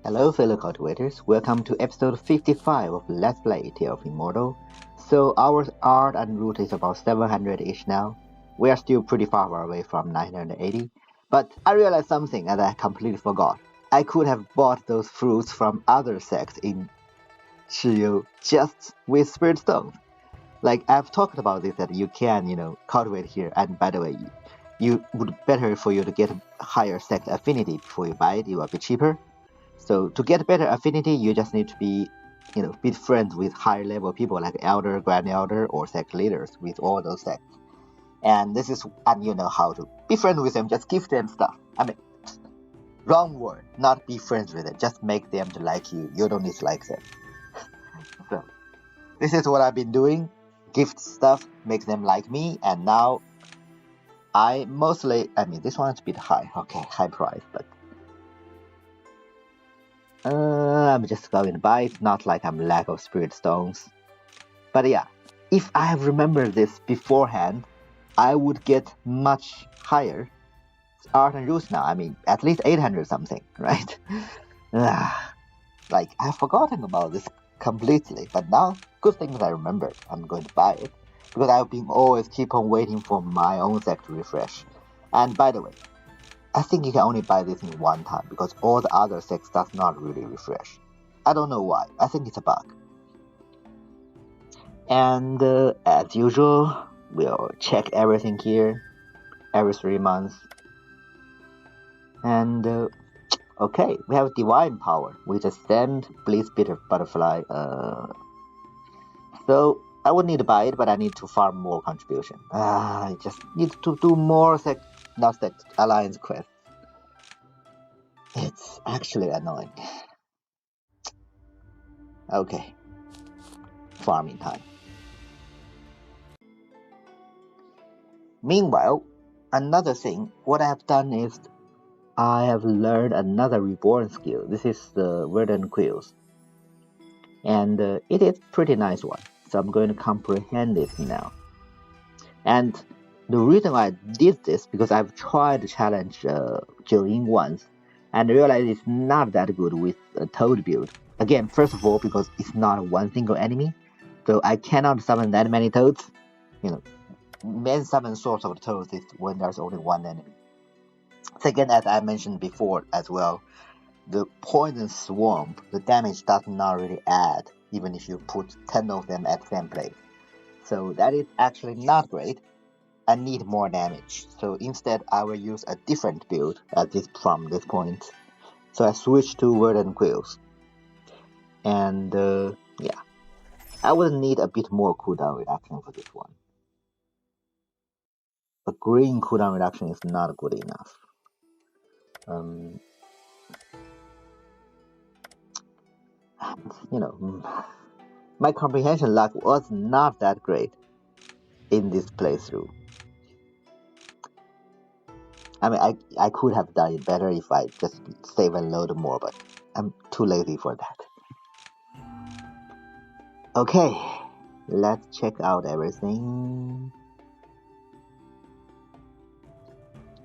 Hello fellow cultivators, welcome to episode 55 of Let's Play Tale of Immortal. So our art and root is about 700-ish now. We are still pretty far away from 980, but I realized something that I completely forgot. I could have bought those fruits from other sects in Shiyu just with spirit stones. Like I've talked about this that you can, cultivate here, and by the way, you would better for you to get higher sect affinity before you buy it, it will be cheaper. So to get better affinity, you just need to be friends with higher level people like elder, grand elder, or sect leaders with all those sects. And you know how to be friends with them. Just give them stuff. Wrong word. Not be friends with them. Just make them to like you. You don't need to like them. So this is what I've been doing. Gift stuff, make them like me, and now this one is a bit high. Okay, high price, but I'm just going to buy it, not like I'm lack of spirit stones. But yeah, if I have remembered this beforehand, I would get much higher art and roots now. At least 800 something, right? Like, I've forgotten about this completely, but now, good thing that I remembered. I'm going to buy it, because I've been always keep on waiting for my own sect to refresh. And by the way, I think you can only buy this in one time because all the other sects does not really refresh. I don't know why. I think it's a bug. And as usual, we'll check everything here every 3 months. And okay, we have divine power with a sand bliss bitter butterfly. So I would need to buy it, but I need to farm more contribution. I just need to do more alliance quests. It's actually annoying. Okay. Farming time. Meanwhile, another thing, what I have done is I have learned another reborn skill. This is the Verdan Quills. And it is a pretty nice one. So I'm going to comprehend it now. And the reason I did this because I've tried to challenge Joing once and realized it's not that good with a Toad build. Again, first of all, because it's not one single enemy, so I cannot summon that many Toads. Main summon source of the Toads is when there's only one enemy. Second, as I mentioned before as well, the Poison Swarm, the damage does not really add, even if you put 10 of them at the same place. So that is actually not great. I need more damage. So instead, I will use a different build from this point. So I switched to Verdan Quills. And yeah, I would need a bit more cooldown reduction for this one. A green cooldown reduction is not good enough. My comprehension luck was not that great in this playthrough. I could have done it better if I just save and load more, but I'm too lazy for that. Okay, let's check out everything.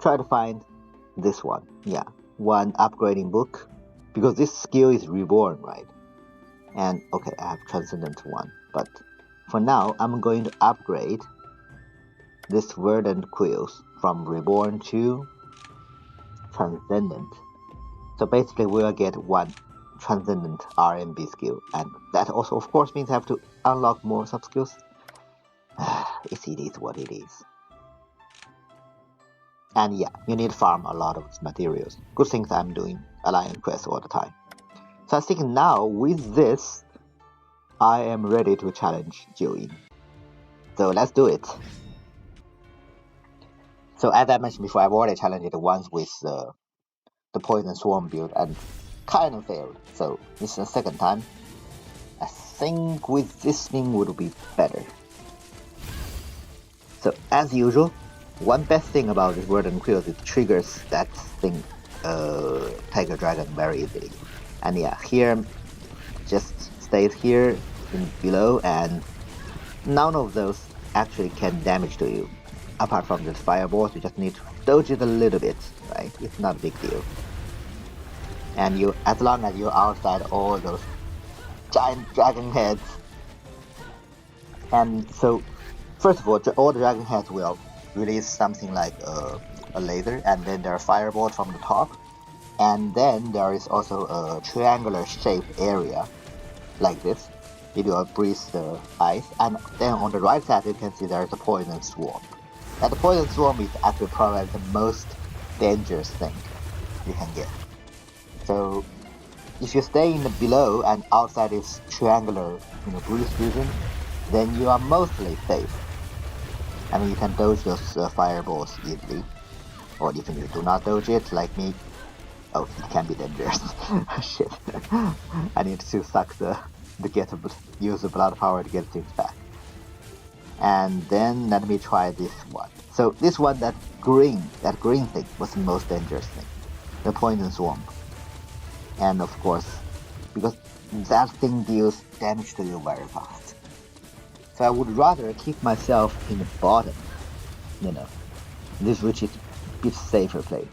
Try to find this one. Yeah, one upgrading book, because this skill is reborn, right? And okay, I have Transcendent 1, but for now, I'm going to upgrade this Verdan Quills from Reborn to Transcendent. So basically, we'll get one Transcendent RMB skill, and that also, of course, means I have to unlock more sub-skills. It is what it is. And yeah, you need to farm a lot of materials. Good things I'm doing alliance quests all the time. So I think now, with this, I am ready to challenge Joing. So let's do it. So as I mentioned before, I've already challenged it once with the Poison Swarm build and kind of failed. So this is the second time. I think with this thing would be better. So as usual, one best thing about this Verdan Quills is it triggers that thing, Tiger Dragon, very easily. And yeah, here just stays here below, and none of those actually can damage to you. Apart from the fireballs, you just need to dodge it a little bit, right? It's not a big deal. And you, as long as you're outside all those giant dragon heads, and so first of all the dragon heads will release something like a laser, and then there are fireballs from the top, and then there is also a triangular shaped area like this. It will breathe the ice, and then on the right side you can see there is a poison swarm. And the poison swarm is actually probably the most dangerous thing you can get. So if you stay in the below and outside this triangular, breeze region, then you are mostly safe. I mean, you can dodge those fireballs easily, or even if you do not dodge it, like me, oh, it can be dangerous. Shit, I need to suck use the blood power to get things back. And then let me try this one. So this one, that green thing was the most dangerous thing, the poison swarm. And of course, because that thing deals damage to you very fast. So I would rather keep myself in the bottom, this which is a bit safer play.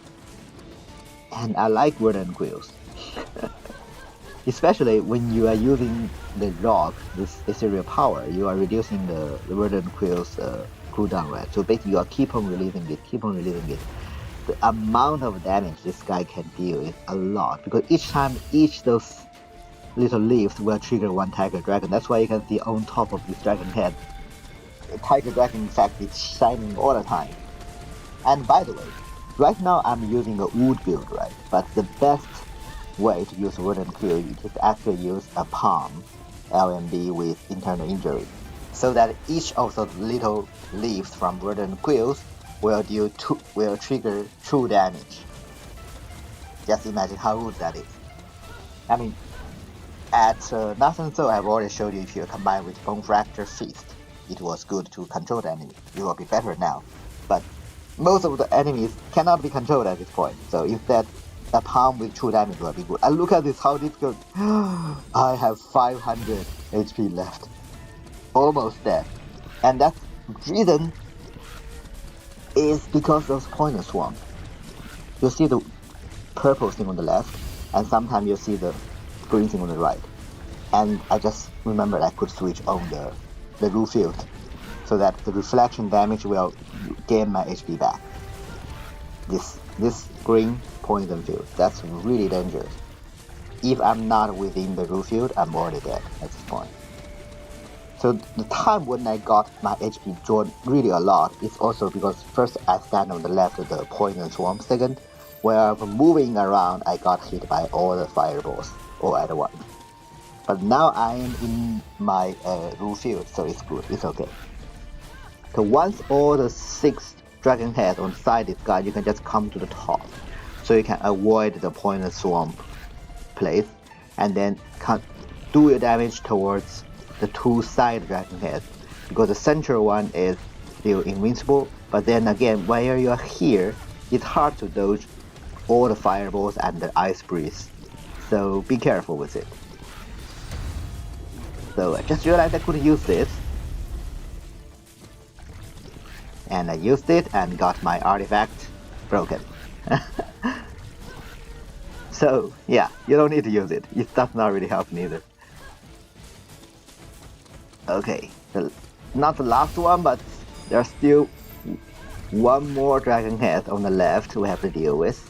And I like Verdan Quills. Especially when you are using the rock, this ethereal power, you are reducing the Verdan Quills cooldown, right? So basically you are keep on releasing it. The amount of damage this guy can deal is a lot, because each time those little leaves will trigger one tiger dragon. That's why you can see on top of this dragon head, the tiger dragon in fact is shining all the time. And by the way, right now I'm using a wood build, right? But the best way to use Verdan Quill is to actually use a palm LMB with internal injury, so that each of the little leaves from Verdan Quills will trigger true damage. Just imagine how good that is. I mean, at Nothing So, I've already showed you if you combine with Bone Fracture Feast, it was good to control the enemy. It will be better now, but most of the enemies cannot be controlled at this point. So instead, a palm with true damage will be good. And look at this, how difficult. I have 500 HP left. Almost dead. And that reason is because of poison swarm. You see the purple thing on the left, and sometimes you see the green thing on the right. And I just remembered I could switch on the roof field, so that the reflection damage will gain my HP back. This green poison field, that's really dangerous. If I'm not within the roof field, I'm already dead at this point. So the time when I got my HP drawn really a lot is also because first I stand on the left of the poison swarm, second, when I'm moving around I got hit by all the fireballs all at once. But now I am in my roof field, so it's good, it's okay. So once all the 6 dragon heads on the side is gone, you can just come to the top, so you can avoid the poison swarm place, and then do your damage towards the 2 side dragon heads, because the central one is still invincible, but then again, while you are here, it's hard to dodge all the fireballs and the ice breeze, so be careful with it. So I just realized I could use this, and I used it and got my artifact broken. So yeah, you don't need to use it. It does not really help neither. Okay, not the last one, but there's still one more dragon head on the left we have to deal with.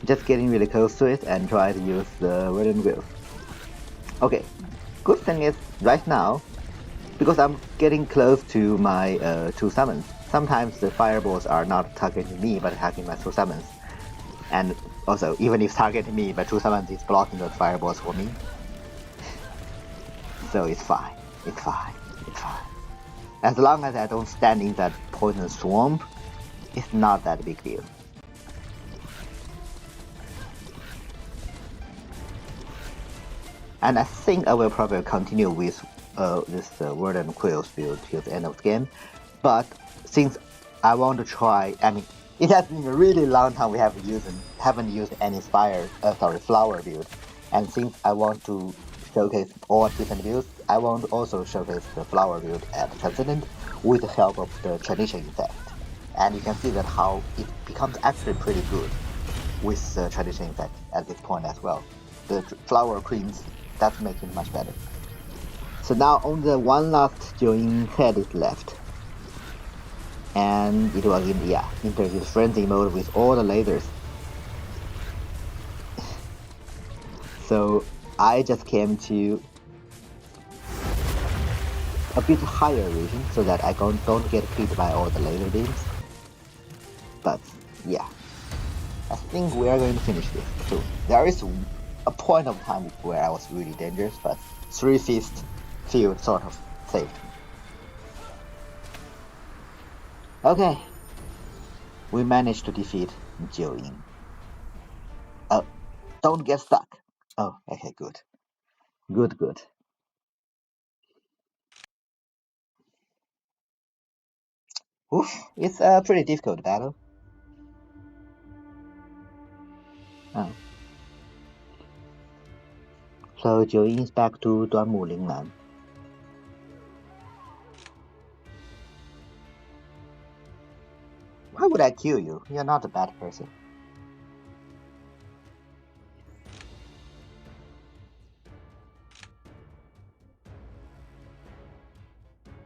Just getting really close to it and try to use the Verdan Quills. Okay, good thing is right now, because I'm getting close to my 2 summons, sometimes the fireballs are not targeting me but attacking my 2 summons. And also, even if targeting me, but 2 summons is blocking those fireballs for me. So it's fine. As long as I don't stand in that poison swarm, it's not that big deal. And I think I will probably continue with this Verdan Quills build till the end of the game. But since I want to try, I mean, it has been a really long time we haven't used any flower build. And since I want to showcase all different builds, I want to also showcase the flower build at Transcendent with the help of the tradition effect. And you can see that how it becomes actually pretty good. with the tradition effect at this point as well. The flower queens, that's making it much better. So now only the one last Joing head is left. And it was into this frenzy mode with all the lasers. So I just came to a bit higher region so that I don't get hit by all the laser beams. But yeah, I think we are going to finish this soon. There is a point of time where I was really dangerous, but 3-fist field sort of saved me. Okay, we managed to defeat Joing. Oh, don't get stuck. Oh, okay, good. Good. Oof, it's a pretty difficult battle. Oh. So Joing is back to 端木陵南. Why would I kill you? You're not a bad person.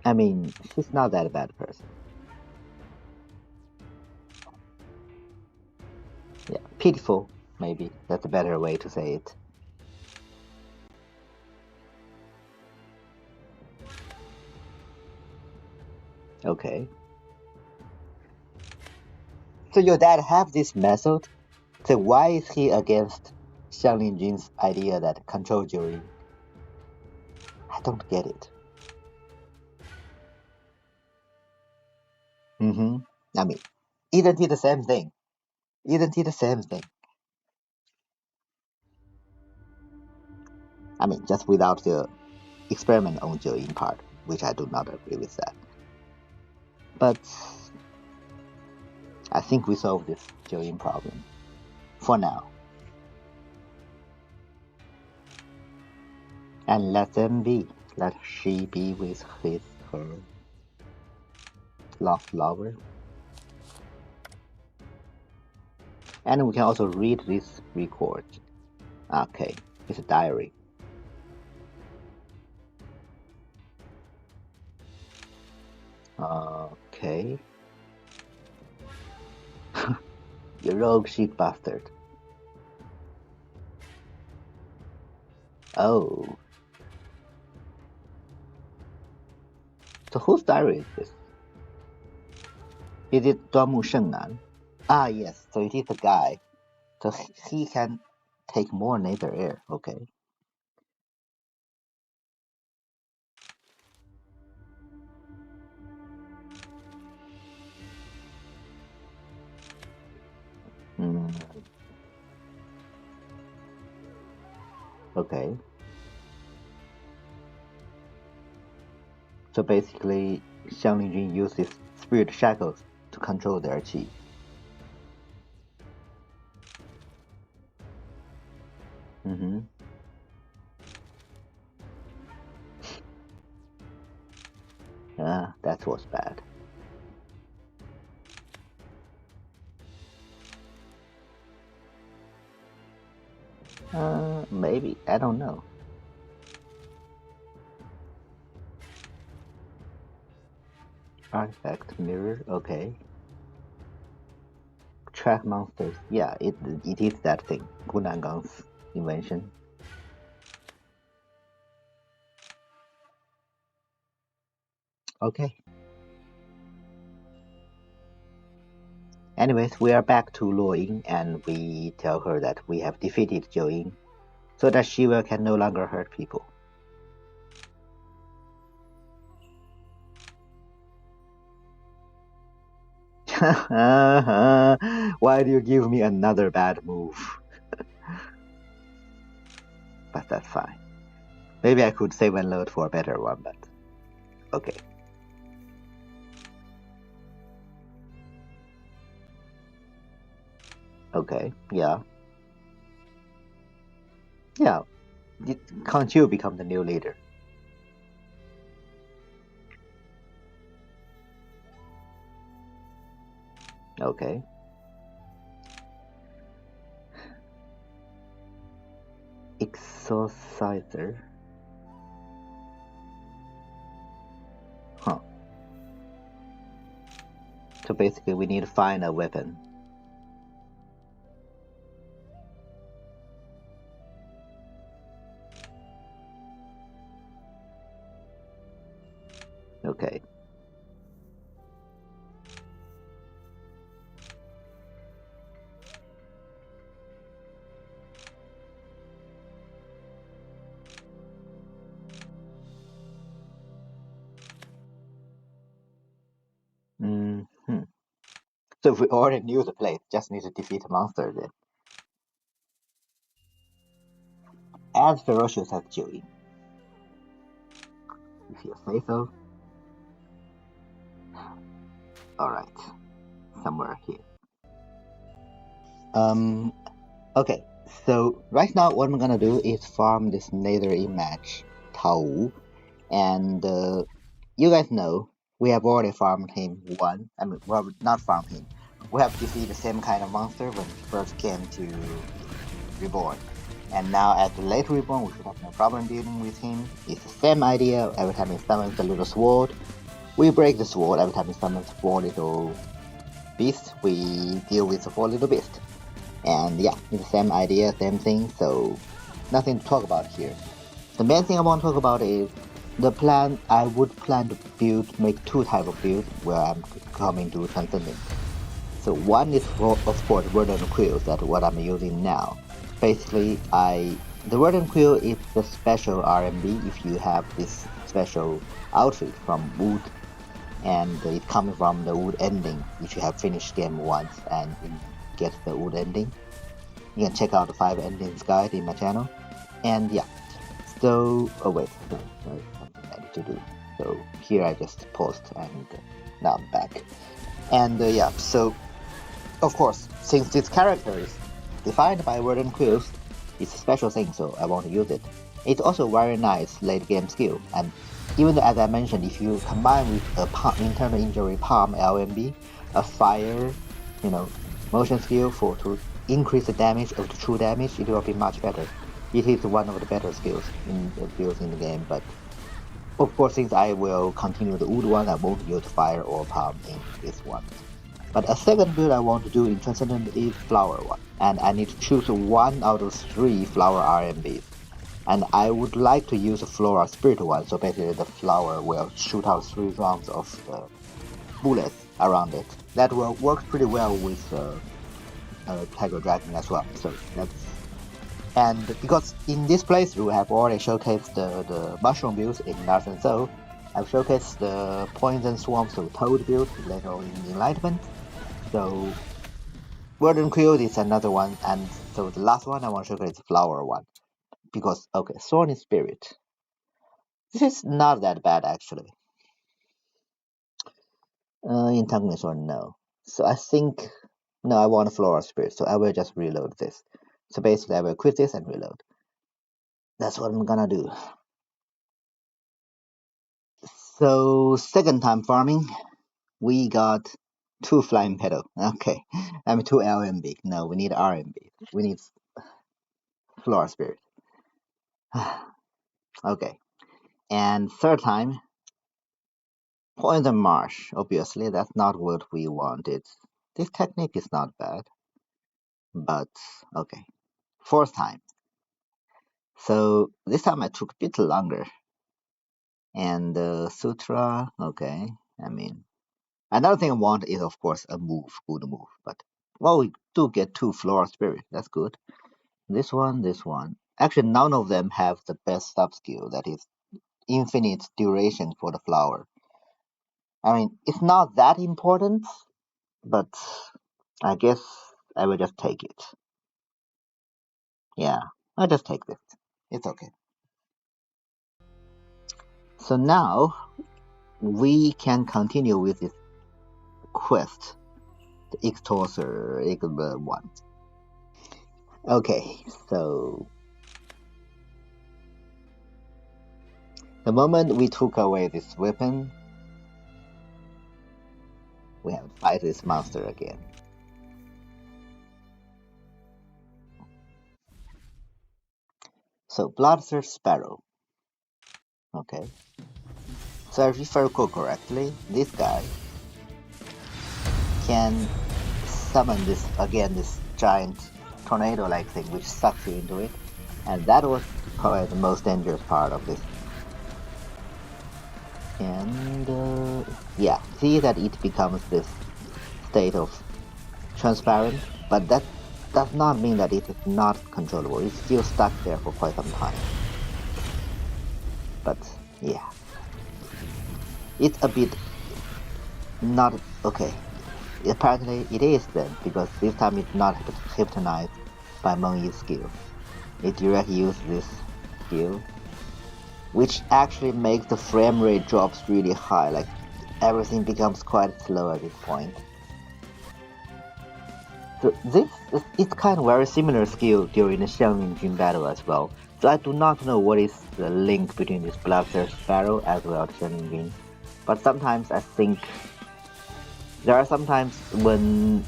I mean, she's not that bad person. Yeah, pitiful, maybe. That's a better way to say it. Okay. So your dad have this method? So why is he against Xiang Linjin's idea that control Joing? I don't get it. Mm-hmm. I mean, isn't it the same thing? Isn't it the same thing? I mean, just without the experiment on Joing part, which I do not agree with that. But I think we solved this Joing problem. For now. And let them be. Let she be with her lost lover. And we can also read this record. Okay, it's a diary. Okay. You rogue sheep bastard. Oh. So whose diary is this? Is it Duamu Shengnan? Ah, yes. So it is the guy. So he can take more nether air. Okay. Mm. Okay. So basically, Xiang Linjun uses spirit shackles to control their chi. Mm-hmm. Ah, that was bad. Maybe. I don't know. Artifact mirror. Okay. Track monsters. Yeah, it is that thing. Gunangang's invention. Okay. Anyways, we are back to Luoying and we tell her that we have defeated Joing so that Shiva can no longer hurt people. Why do you give me another bad move? But that's fine. Maybe I could save and load for a better one, but okay. Okay, yeah. Yeah. Can't you become the new leader? Okay. Exorciser. Huh. So basically we need to find a weapon. Okay. Hmm. So we already knew the place, just need to defeat a monster then. As ferocious as Joing, if you say so. Alright, somewhere here. Okay, so right now what I'm gonna do is farm this nether image Tau, and you guys know we have already farmed him one. I mean, well, not farmed him. We have defeated the same kind of monster when he first came to Reborn. And now at the late Reborn, we should have no problem dealing with him. It's the same idea. Every time he summons a little sword, we break the sword. Every time he summons 4 little beasts, we deal with the 4 little beasts. And yeah, it's the same idea, same thing, so nothing to talk about here. The main thing I want to talk about is the plan. I would plan to make 2 types of builds where I'm coming to Transcendent. So one is for, of course, Verdan Quills, that's what I'm using now. Basically, the Verdan Quill is the special RMB if you have this special outfit from Wood, and it comes from the Wood ending if you have finished game once and get the Wood ending. You can check out the 5 endings guide in my channel. And yeah, so, oh wait, there's something I need to do. So here I just paused and now I'm back. And yeah, so of course, since this character is defined by Verdan Quills, it's a special thing, so I want to use it. It's also very nice late game skill, and even though, as I mentioned, if you combine with a internal injury palm LMB, a fire, motion skill to increase the damage of the true damage, it will be much better. It is one of the better skills in the builds in the game, but of course, since I will continue the wood one, I won't use fire or palm in this one. But a second build I want to do in Transcendent is flower one, and I need to choose 1 out of 3 flower RMBs. And I would like to use a Flora Spirit one, so basically the flower will shoot out 3 rounds of bullets around it. That will work pretty well with Tiger Dragon as well. So that's, and because in this playthrough I have already showcased the mushroom builds in Larsen Soul, I've showcased the Poison Swarm, so Toad build later in Enlightenment. So Verdan Quills is another one, and so the last one I want to showcase is the flower one. Because okay, Thorny Spirit. This is not that bad actually. Entanglement Sword, no. So I think no, I want a Floral Spirit, so I will just reload this. So basically I will quit this and reload. That's what I'm gonna do. So second time farming, we got 2 Flying Petal. Okay. I mean 2 LMB. No, we need RMB. We need Floral Spirit. Okay. And third time, Poison Marsh. Obviously, that's not what we wanted. This technique is not bad, but okay. Fourth time. So this time I took a bit longer. And Sutra, okay. I mean, another thing I want is, of course, a good move. But, well, we do get 2 Floral Spirit. That's good. This one, this one. Actually, none of them have the best sub skill, that is infinite duration for the flower. I mean, it's not that important, but I guess I will just take it. Yeah, I'll just take this. It's okay. So now we can continue with this quest, the Extorcer Eagle one. Okay, so the moment we took away this weapon, we have to fight this monster again. So Bloodthirst Sparrow. Okay. So if I recall correctly, this guy can summon this giant tornado-like thing which sucks you into it, and that was probably the most dangerous part of this. And yeah, see that it becomes this state of transparent, but that does not mean that it is not controllable. It's still stuck there for quite some time. But yeah, it's a bit not okay. Apparently it is then, because this time it's not hypnotized by Meng Yi's skill. It directly uses this skill, which actually makes the frame rate drops really high, like everything becomes quite slow at this point. So this is it's kind of very similar skill during the Xiangling Jun battle as well. So I do not know what is the link between this Bloodthirst Sparrow as well as Xiangling Jun. But sometimes I think there are sometimes when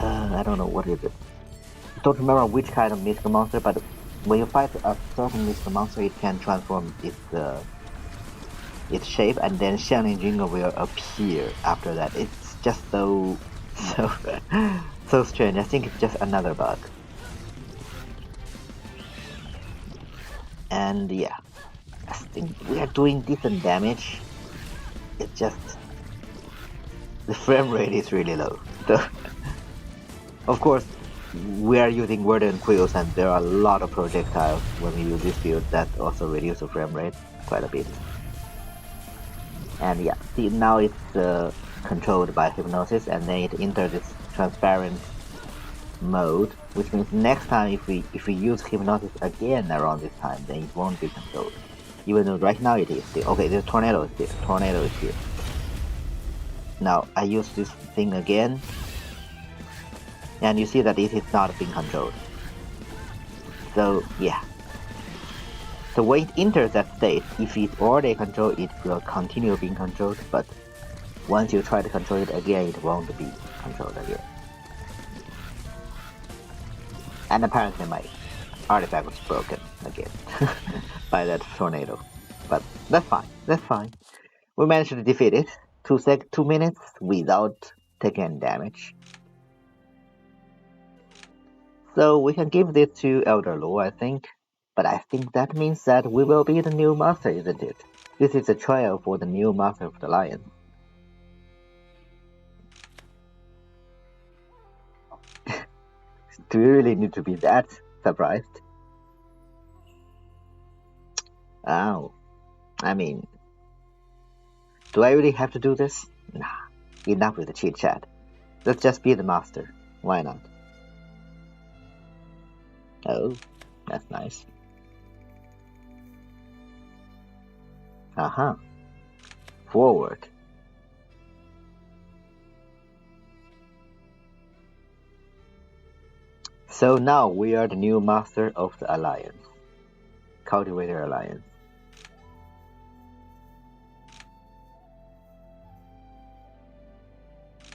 I don't know what is it. I don't remember which kind of mystical monster, but when you fight a certain mystical monster, it can transform its shape, and then Xiangling Jun will appear after that. It's just so so strange. I think it's just another bug. And yeah, I think we are doing decent damage. It's just the frame rate is really low. So of course we are using Verdan Quills, and there are a lot of projectiles when we use this build that also reduce the frame rate quite a bit. And yeah, see, now it's controlled by hypnosis, and then it enters this transparent mode, which means next time if we use hypnosis again around this time, then it won't be controlled. Even though right now it is still. Okay, the tornado is here. Tornado is here. Now I use this thing again, and you see that it is not being controlled. So yeah. So when it enters that state, if it's already controlled, it will continue being controlled, but once you try to control it again, it won't be controlled again. And apparently my artifact was broken again by that tornado. But that's fine, that's fine. We managed to defeat it 2 minutes without taking any damage. So we can give this to Elder Law, I think. But I think that means that we will be the new master, isn't it? This is a trial for the new master of the lion. Do you really need to be that surprised? Oh, I mean, do I really have to do this? Nah, enough with the chit chat. Let's just be the master. Why not? Oh, that's nice. Uh-huh. Forward. So now we are the new master of the Alliance. Cultivator Alliance.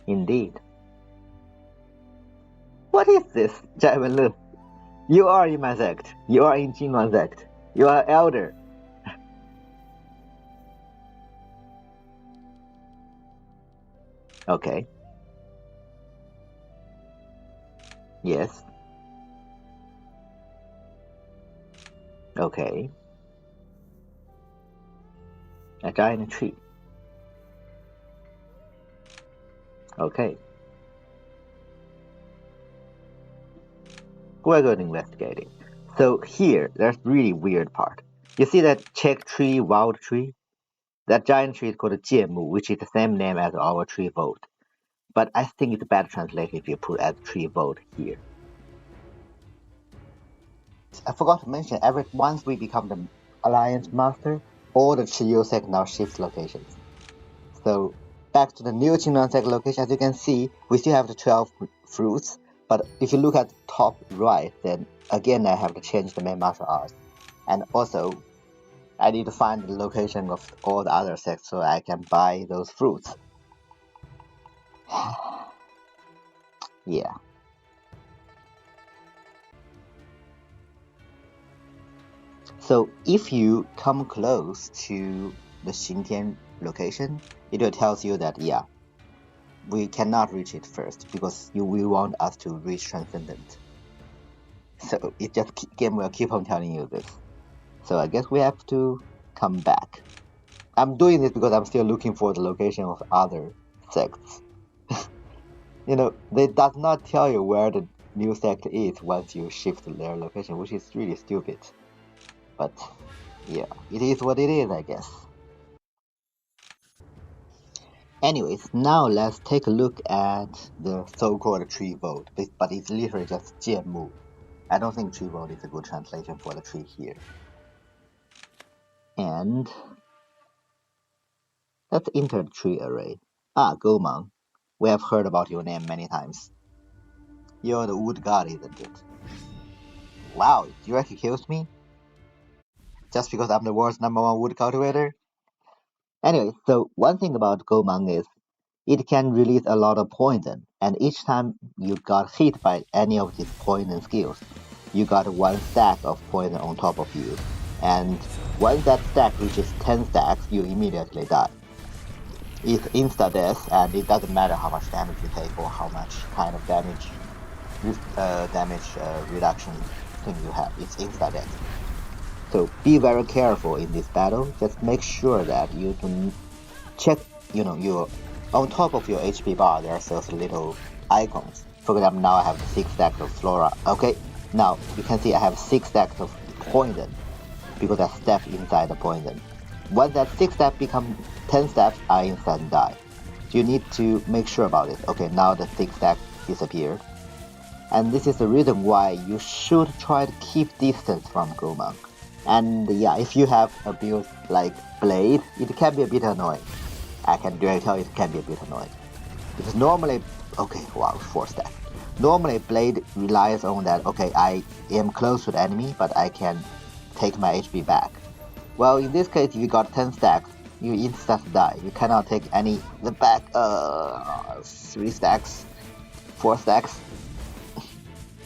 Indeed. What is this, Jaiwen Lu? You are in my sect. You are in Jinwan sect. You are elder. Okay. Yes. Okay. A giant tree. Okay. We're going to investigate it. So here, there's really weird part. You see that check tree, wild tree? That giant tree is called a Jiemu, which is the same name as our tree vote. But I think it's better translated if you put as tree vote here. I forgot to mention, once we become the Alliance Master, all the Chiyo sect now shift locations. So back to the new Qingnan sect location, as you can see, we still have the 12 fruits, but if you look at the top right, then again I have to change the main martial arts. And also, I need to find the location of all the other sects so I can buy those fruits. Yeah. So if you come close to the Xingtian location, it will tells you that yeah, we cannot reach it first because you will want us to reach Transcendent. So it just game will keep on telling you this. So I guess we have to come back. I'm doing this because I'm still looking for the location of other sects. They does not tell you where the new sect is once you shift their location, which is really stupid. But yeah, it is what it is, I guess. Anyways, now let's take a look at the so-called tree vote, but it's literally just 剑木. I don't think tree vote is a good translation for the tree here. And let's enter the tree array. Gomang. We have heard about your name many times. You're the wood god, isn't it? Wow, you accused me? Just because I'm the world's #1 wood cultivator? Anyway, so one thing about Gomang is it can release a lot of poison, and each time you got hit by any of these poison skills, you got one stack of poison on top of you, and once that stack reaches 10 stacks, you immediately die. It's insta death, and it doesn't matter how much damage you take or how much kind of damage reduction thing you have. It's insta death. So be very careful in this battle. Just make sure that you can check, your on top of your HP bar. There's those little icons. For example, now I have 6 stacks of flora. Okay, now you can see I have 6 stacks of poison because I stepped inside the poison. Once that 6 step become 10 steps, I instantly die. So you need to make sure about it. Okay, now the 6 stack disappeared. And this is the reason why you should try to keep distance from Gomang. And yeah, if you have a build like Blade, it can be a bit annoying. I can directly tell it can be a bit annoying. Because normally, okay, wow, 4 stack. Normally, Blade relies on that, okay, I am close to the enemy, but I can take my HP back. Well, in this case, if you got 10 stacks, you instantly die. You cannot take the back, 3 stacks, 4 stacks,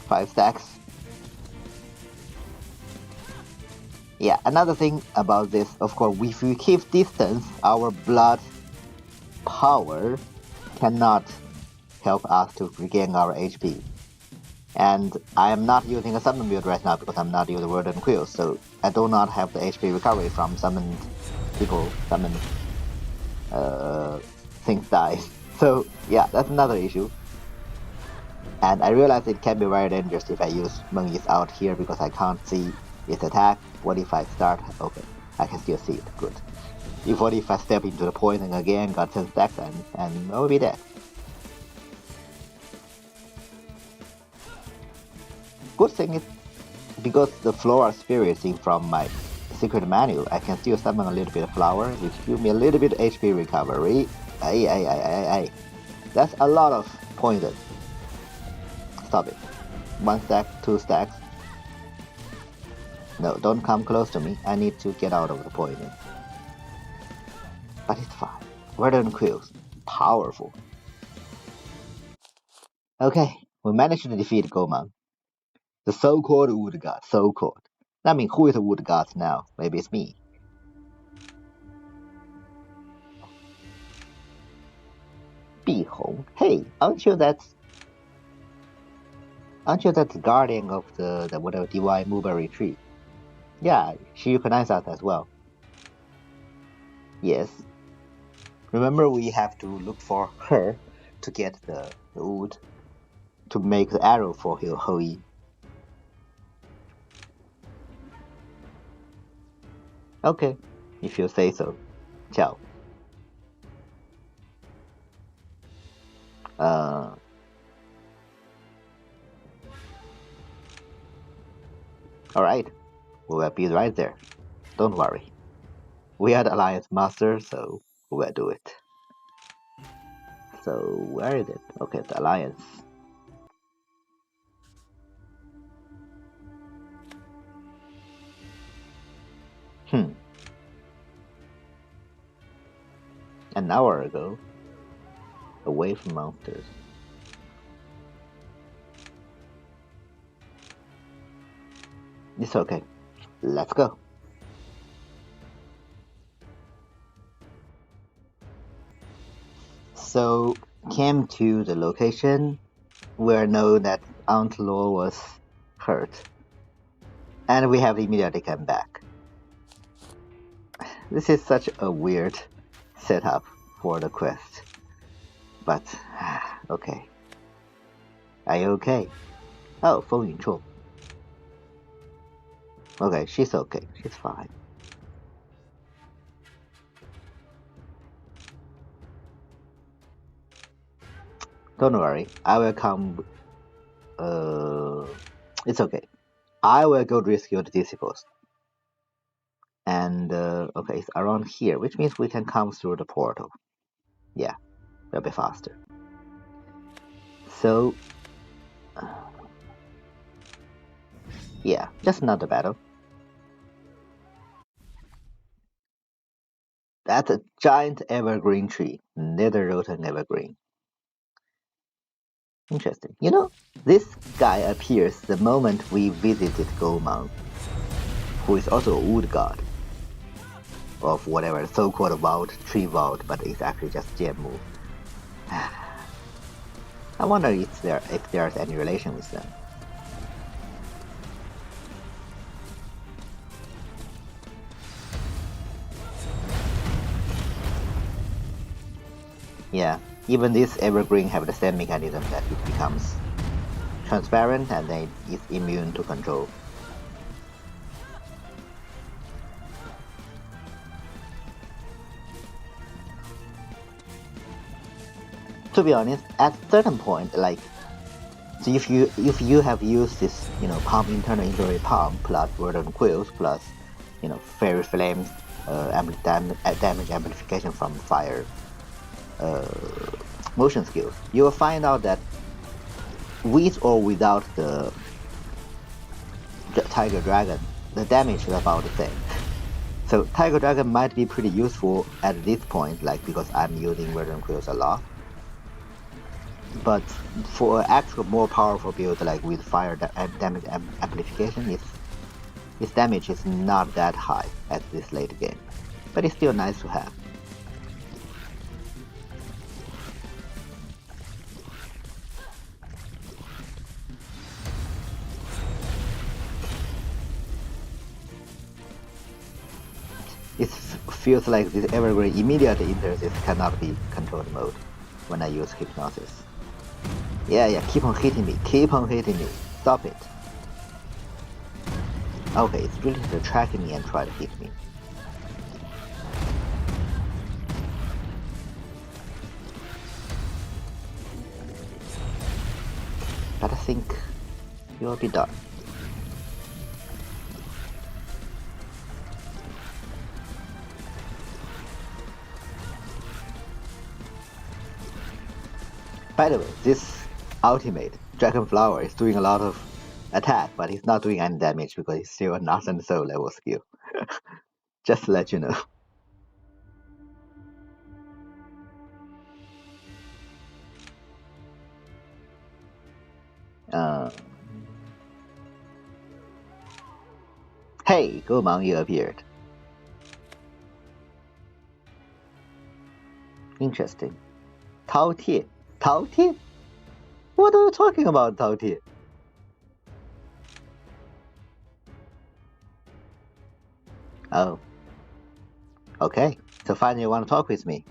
5 stacks. Yeah, another thing about this, of course, if we keep distance, our blood power cannot help us to regain our HP. And I am not using a summon build right now because I'm not using Verdan Quills, so I do not have the HP recovery from summoned people, summoned things die. So yeah, that's another issue. And I realize it can be very dangerous if I use Mengyi's out here because I can't see its attack. What if I start? Okay, I can still see it. Good. What if I step into the poison again, got 10 stacks, and I will be dead. Good thing is, because the Flora Spirit is from my secret menu, I can still summon a little bit of flower, which gives me a little bit of HP recovery. Ay. That's a lot of poison. Stop it. 1 stack, 2 stacks. No, don't come close to me. I need to get out of the poison. But it's fine. Verdan Quills. Powerful. Okay, we managed to defeat Gomang. The so-called wood god. So-called. I mean, who is a wood god now? Maybe it's me. Bihong. Hey, aren't you that guardian of the whatever divine mulberry tree? Yeah, she recognized us as well. Yes. Remember, we have to look for her to get the wood to make the arrow for Hoi. Okay, if you say so. Ciao. Alright, we will be right there. Don't worry. We are the Alliance Master, so we will do it. So, where is it? Okay, the Alliance. An hour ago, away from monsters. It's okay. Let's go. So, came to the location where know that Aunt Law was hurt, and we have immediately come back. This is such a weird setup for the quest, but okay. Are you okay? Oh, 风云处. Okay, she's okay. She's fine. Don't worry, I will come. It's okay. I will go rescue the disciples. And okay, it's around here, which means we can come through the portal. Yeah, it'll be faster. So, yeah, just another battle. That's a giant evergreen tree, nether rotten evergreen. Interesting. You know, this guy appears the moment we visited Gomang, who is also a wood god of whatever so-called vault, tree vault, but it's actually just gem move. I wonder if there's any relation with them. Yeah, even this evergreen have the same mechanism that it becomes transparent and then it's immune to control. To be honest, at certain point, like, so if you have used this, palm internal injury palm plus Verdan Quills plus, fairy flames, damage amplification from fire, motion skills, you will find out that with or without the Tiger Dragon, the damage is about the same. So Tiger Dragon might be pretty useful at this point, like because I'm using Verdan Quills a lot. But for an actual more powerful build, like with fire damage amplification, its damage is not that high at this late game. But it's still nice to have. It feels like this Evergreen immediately enters this cannot be controlled mode when I use Hypnosis. Yeah, keep on hitting me, stop it. Okay, it's really to track me and try to hit me. But I think you'll be done. By the way, this ultimate Dragon Flower is doing a lot of attack, but he's not doing any damage because he's still a North and Soul level skill. Just to let you know. Hey, Gomang, you appeared. Interesting. Tao Tie? What are you talking about, Tao Tie? Oh. Okay, so finally you want to talk with me.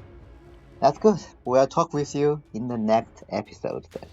That's good. We'll talk with you in the next episode then.